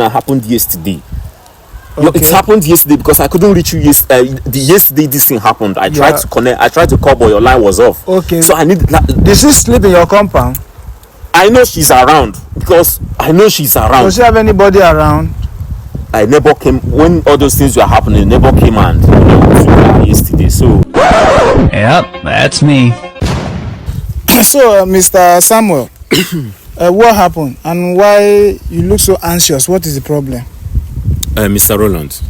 that happened yesterday. Okay. It happened yesterday because I couldn't reach you yesterday this thing happened. I tried to connect. I tried to call, but your line was off. Okay. So I need. Did she sleep in your compound? I know she's around because I know she's around. Does she have anybody around? I neighbor came when all those things were happening. Neighbor came and yesterday. So. Yep, that's me. So, Mr. Samuel, what happened and why you look so anxious? What is the problem? Mr. Roland,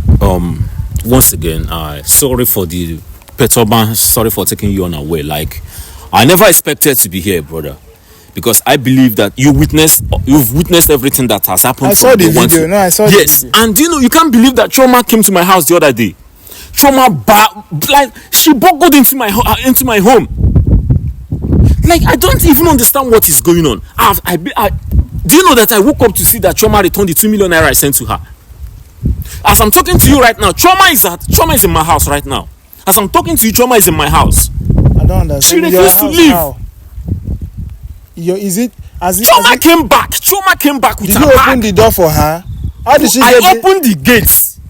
once again, sorry for the perturbance. Sorry for taking you unaware. Like, I never expected to be here, brother, because I believe that you've witnessed everything that has happened. I saw the video. No, I saw the video. Yes, and you can't believe that Chioma came to my house the other day. Chioma, she buckled into my home. Like, I don't even understand what is going on. Do you know that I woke up to see that Chioma returned the 2 million naira I sent to her? As I'm talking to you right now, Chioma is in my house right now. As I'm talking to you, Chioma is in my house. I don't understand. She refused to leave. Chioma came back with did her you bag. open the door for her? How did she I opened the gates.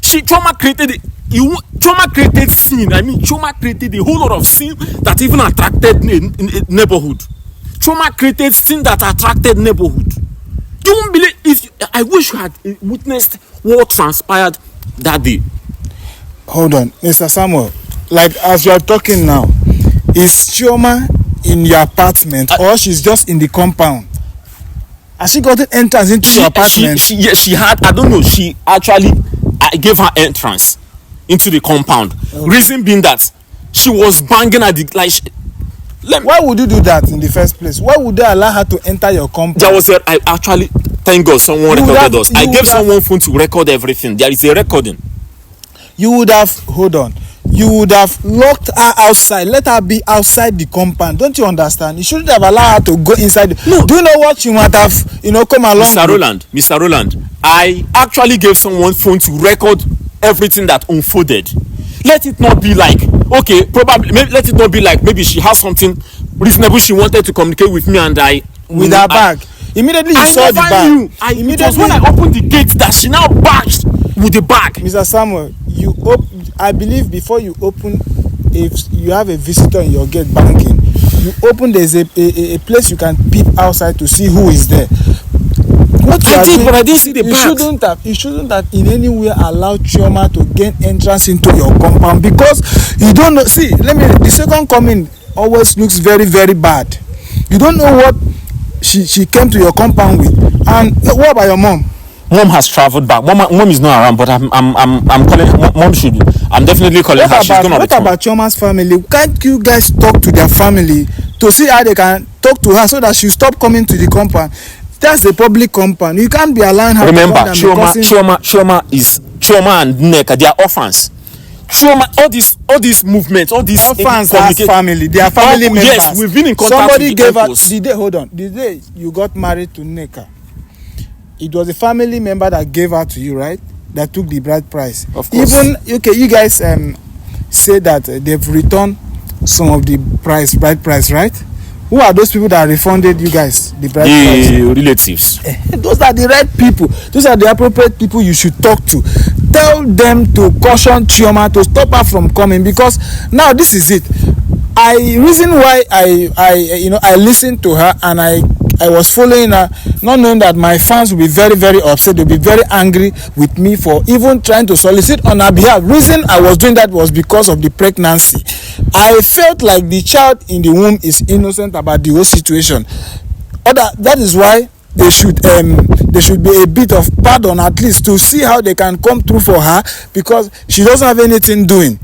Chioma created scene. I mean, Chioma created a whole lot of scene that even attracted neighborhood. Chioma created scene that attracted neighborhood. You won't believe I wish you had witnessed what transpired that day. Hold on, Mr. Samuel. Like, as you are talking now, is Chioma in your apartment or she's just in the compound? Has she got an entrance into your apartment? She had. I don't know. I gave her entrance into the compound. Okay. Reason being that she was banging at the why would you do that in the first place? Why would they allow her to enter your compound? That was it. I actually, thank God, someone recorded us. I gave someone phone to record everything. There is a recording. You would have locked her outside. Let her be outside the compound. Don't you understand? You shouldn't have allowed her to go inside. No. Do you know what you might have, come along Mr. Roland, I actually gave someone phone to record everything that unfolded. Let it not be like, okay, let it not be like maybe she has something reasonable she wanted to communicate with me and with her bag. Immediately you saw the bag. It was when I opened the gate that she now bagged with the bag. Mr. Samuel, I believe before you open, if you have a visitor in your gate banking, you open, there's a place you can peep outside to see who is there. What I did, but I didn't see the bag. You shouldn't have in any way allowed Chioma to gain entrance into your compound because you don't know. See, the second coming always looks very, very bad. You don't know what she came to your compound with. And what about your mom? Mom has traveled back. Mom is not around, but I'm calling. Mom should. I'm definitely calling her. She's gonna return. What about Chioma's family? Can't you guys talk to their family to see how they can talk to her so that she stop coming to the compound? That's the public compound. You can't be allowing her. Remember, Chioma and Nneka, they are orphans. Chioma, all these movements, all these orphans have family. They are family members. Yes, we've been in contact with the day you got married to Nneka, it was a family member that gave her to you, right? That took the bride price. Of course. You guys say that they've returned some of the bride price, right? Who are those people that refunded you guys the bride price? Relatives. Those are the right people. Those are the appropriate people you should talk to. Tell them to caution Chioma to stop her from coming because now this is it. Reason why I listened to her and I was following her, not knowing that my fans will be very, very upset. They'll be very angry with me for even trying to solicit on her behalf. Reason I was doing that was because of the pregnancy. I felt like the child in the womb is innocent about the whole situation. That is why there should be a bit of pardon at least to see how they can come through for her because she doesn't have anything doing.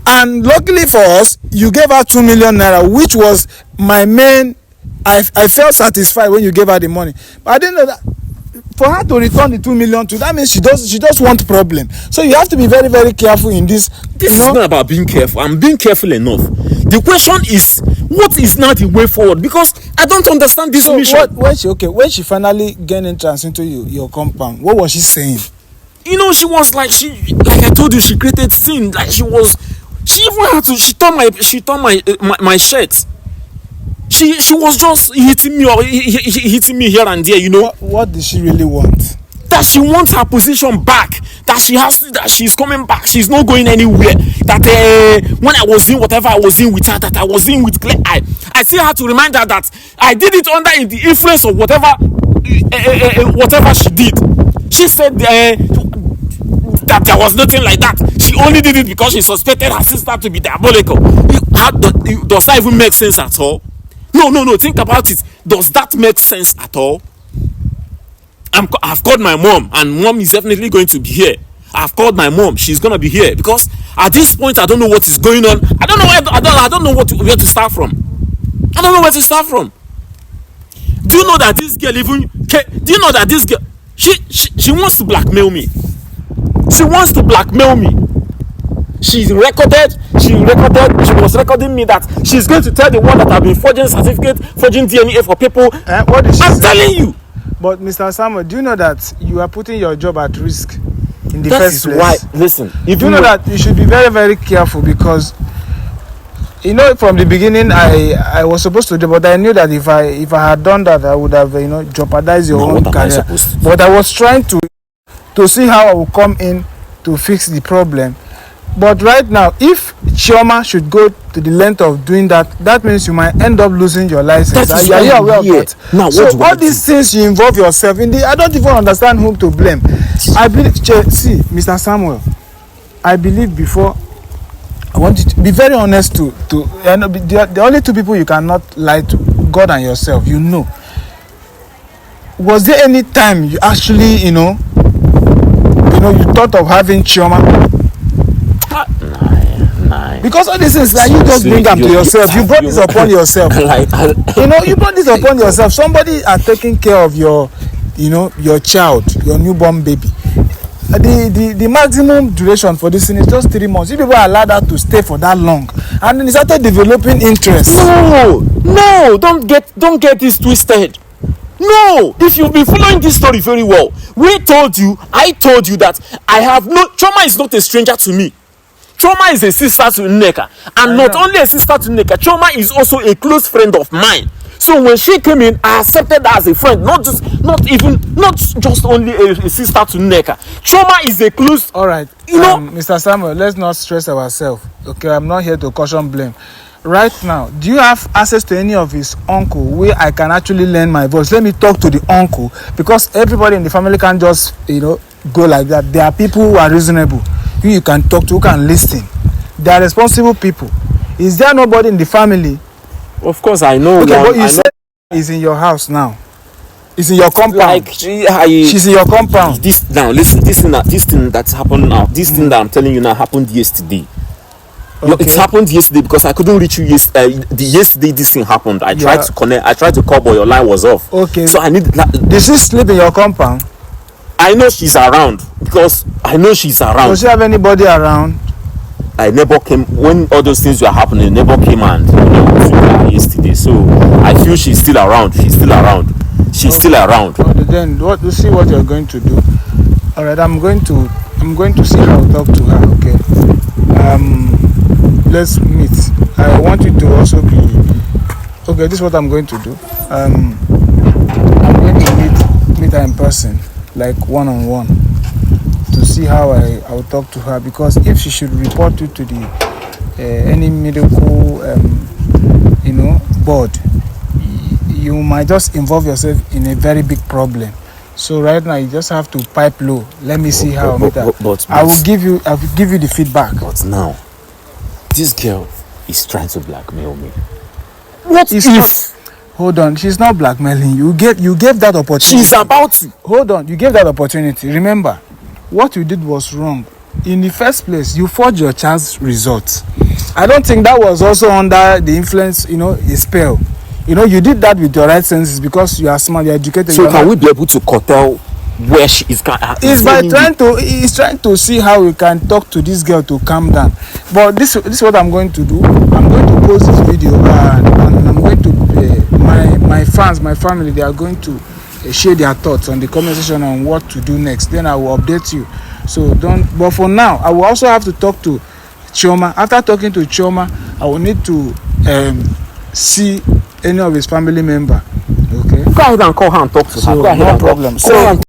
And luckily for us, you gave her 2 million naira, which was my main. I felt satisfied when you gave her the money, but I didn't know that for her to return the 2 million to that means she does want problem. So you have to be very, very careful in this. This is not about being careful. I'm being careful enough. The question is, what is now the way forward? Because I don't understand this mission. When she finally gained entrance into your compound, what was she saying? She was like I told you, she created scene. Like she even had to. She tore my shirt. She was just hitting me here and there. What did she really want? that she wants her position back, that she's coming back, she's not going anywhere, that when I was in whatever I was in with her, that I was in with Claire, I still had to remind her that I did it under the influence of whatever she did. She said that there was nothing like that. She only did it because she suspected her sister to be diabolical. Does that even make sense at all? No, think about it. Does that make sense at all? I've called my mom, and mom is definitely going to be here. I've called my mom. She's gonna be here because at this point I don't know what is going on. I don't know where to start from. I don't know where to start from. Do you know that this girl she wants to blackmail me? She wants to blackmail me. She was recording me that she's going to tell the one that I've been forging certificate, forging DNA for people. What is she I'm saying? telling you. But Mr. Samuel, do you know that you are putting your job at risk in the first place? That is why, listen, if you know that you should be very, very careful, because from the beginning I was supposed to do, but I knew that if I had done that, I would have jeopardized your own career. But I was trying to see how I would come in to fix the problem. But right now, if Chioma should go to the length of doing that, that means you might end up losing your license. That is are you aware of that? Now, so all these things you involve yourself in, I don't even understand whom to blame. I believe, see, Mr. Samuel, I believe before, I want you to be very honest the only two people you cannot lie to, God and yourself, Was there any time you actually, you thought of having Chioma? Nah. Because all these things, you just bring them to yourself. You brought this upon yourself. You brought this upon yourself. Somebody are taking care of your child, your newborn baby. The maximum duration for this thing is just 3 months. If people are allowed that to stay for that long, and then it started developing interest. No, don't get this twisted. No, if you've been following this story very well, I told you that Chioma is not a stranger to me. Chioma is a sister to Nneka, and not only a sister to Nneka, Chioma is also a close friend of mine. So when she came in, I accepted her as a friend, not just only a sister to Nneka. Chioma is a close. All right, Mr. Samuel, let's not stress ourselves. Okay, I'm not here to caution blame. Right now, do you have access to any of his uncle where I can actually lend my voice? Let me talk to the uncle, because everybody in the family can't just go like that. There are people who are reasonable, who you can talk to, who can listen. They are responsible people. Is there nobody in the family? Of course, I know. Okay, but you said he's in your house now. It's in your compound. She's in your compound. This thing that's happened now. This thing that I'm telling you now happened yesterday. Okay. It happened yesterday because I couldn't reach you yesterday this thing happened. I tried to connect. I tried to call, but your line was off. Okay. So I need. Did she sleep in your compound? I know she's around because I know she's around. Does she have anybody around? A neighbor came when all those things were happening. A neighbor came and yesterday. So I feel she's still around. She's still around. Okay, then we'll see what you're going to do. All right, I'm going to see how to talk to her. Okay. Let's meet. I want you to also be. Okay, this is what I'm going to do. I'm going to meet her in person, like one-on-one, to see how I will talk to her. Because if she should report you to the any medical board, you might just involve yourself in a very big problem. So right now you just have to pipe low. Let me see how I will give you the feedback. But now this girl is trying to blackmail me. What if? Hold on, she's not blackmailing you. You gave that opportunity. She's about to. Hold on, you gave that opportunity. Remember, what you did was wrong. In the first place, you forged your child's results. I don't think that was also under the influence, a spell. You did that with your right senses because you are smart, you are educated. So can we be able to curtail where she is? It's by trying to see how we can talk to this girl to calm down. But this is what I'm going to do. I'm going to post this video and I'm going to my fans, my family, they are going to share their thoughts on the comment section on what to do next. Then I will update you. So but for now, I will also have to talk to Chioma. After talking to Chioma, I will need to see any of his family member. Okay. Go ahead and call her and talk to her. No problem. So